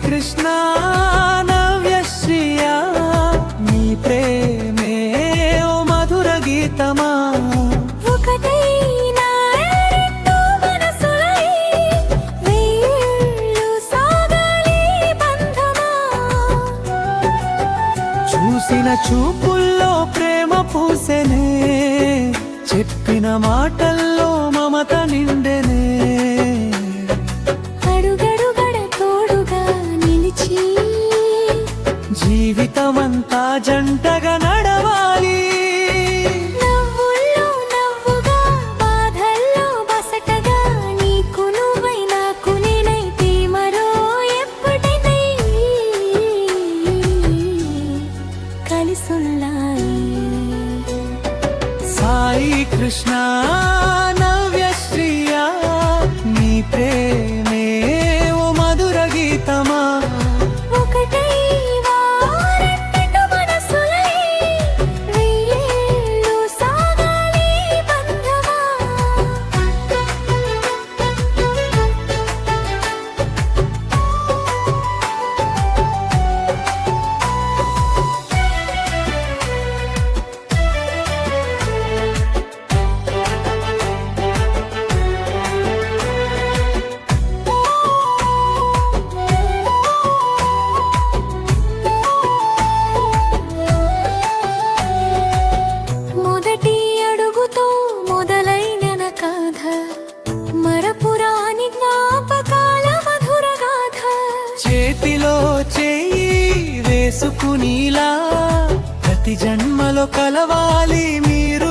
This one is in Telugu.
కృష్ణ నవ్యశ్రియా నీ ప్రేమే ఓ మధుర గీతమా చూసిన చూపుల్లో ప్రేమ పూసెనే చెప్పిన మాటల్లో మమత నిండెనే అడుగడుగడ తోడుగా నిలిచి జీవితమంతా జంటగా నడవాలి నవ్వుల్లో నవ్వుగా బాధల్లో బసటగా నీకు నువ్వై నాకు నేనైతే మరో ఎప్పటికీ కలిసున్నాయి సాయి కృష్ణ నవ్యశ్రియా నీ ప్రేమే ఓ మధుర గీతమా ఒకటై వారెన్నెన్నో మనసులై వెయ్యేళ్ళు సాగాలి బంధమా మొదటి అడుగుతో మొదలైన కథ మరపురాని జ్ఞాపకాల మధుర గాథ చేతిలో చేయి వేసుకునిలా ప్రతి జన్మలో కలవాలి మీరు